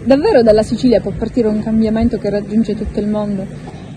Davvero dalla Sicilia può partire un cambiamento che raggiunge tutto il mondo?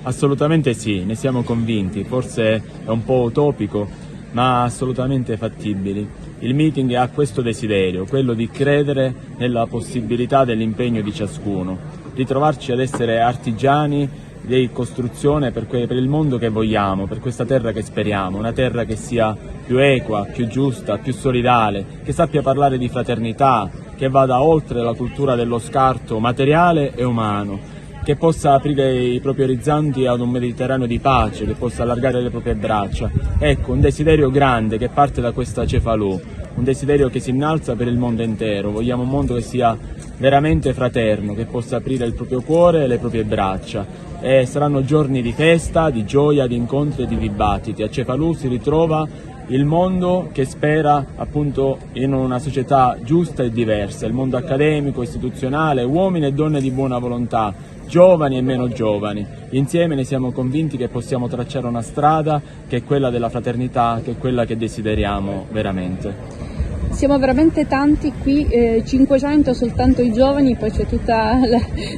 Assolutamente sì, ne siamo convinti, forse è un po' utopico, ma assolutamente fattibili. Il meeting ha questo desiderio, quello di credere nella possibilità dell'impegno di ciascuno, di trovarci ad essere artigiani di costruzione per il mondo che vogliamo, per questa terra che speriamo, una terra che sia più equa, più giusta, più solidale, che sappia parlare di fraternità, che vada oltre la cultura dello scarto materiale e umano, che possa aprire i propri orizzonti ad un Mediterraneo di pace, che possa allargare le proprie braccia. Ecco, un desiderio grande che parte da questa Cefalù, un desiderio che si innalza per il mondo intero. Vogliamo un mondo che sia veramente fraterno, che possa aprire il proprio cuore e le proprie braccia. E saranno giorni di festa, di gioia, di incontri e di dibattiti. A Cefalù si ritrova il mondo che spera appunto in una società giusta e diversa, il mondo accademico, istituzionale, uomini e donne di buona volontà, giovani e meno giovani. Insieme ne siamo convinti che possiamo tracciare una strada che è quella della fraternità, che è quella che desideriamo veramente. Siamo veramente tanti qui, 500 soltanto i giovani, poi c'è tutta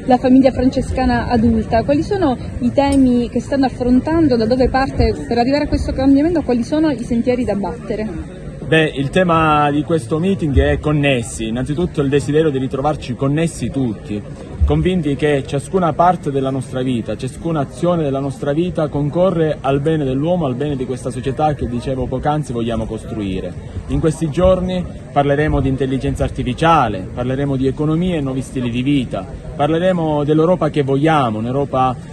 la famiglia francescana adulta. Quali sono i temi che stanno affrontando, da dove parte per arrivare a questo cambiamento, quali sono i sentieri da battere? Il tema di questo meeting è connessi, innanzitutto il desiderio di ritrovarci connessi tutti, convinti che ciascuna parte della nostra vita, ciascuna azione della nostra vita concorre al bene dell'uomo, al bene di questa società che dicevo poc'anzi vogliamo costruire. In questi giorni parleremo di intelligenza artificiale, parleremo di economia e nuovi stili di vita, parleremo dell'Europa che vogliamo, un'Europa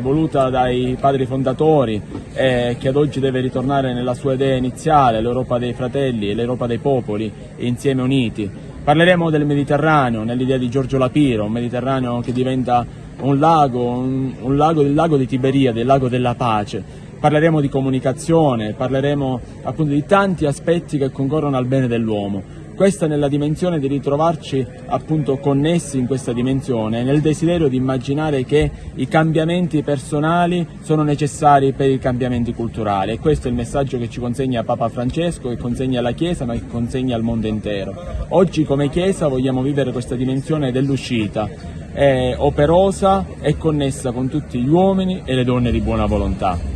voluta dai padri fondatori, che ad oggi deve ritornare nella sua idea iniziale, l'Europa dei fratelli, l'Europa dei popoli, insieme uniti. Parleremo del Mediterraneo, nell'idea di Giorgio Lapiro, un Mediterraneo che diventa un lago, il lago di Tiberiade, il lago della pace. Parleremo di comunicazione, parleremo appunto di tanti aspetti che concorrono al bene dell'uomo. Questa nella dimensione di ritrovarci appunto connessi in questa dimensione, nel desiderio di immaginare che i cambiamenti personali sono necessari per i cambiamenti culturali, e questo è il messaggio che ci consegna Papa Francesco, che consegna alla Chiesa ma che consegna al mondo intero. Oggi come Chiesa vogliamo vivere questa dimensione dell'uscita, operosa e connessa con tutti gli uomini e le donne di buona volontà.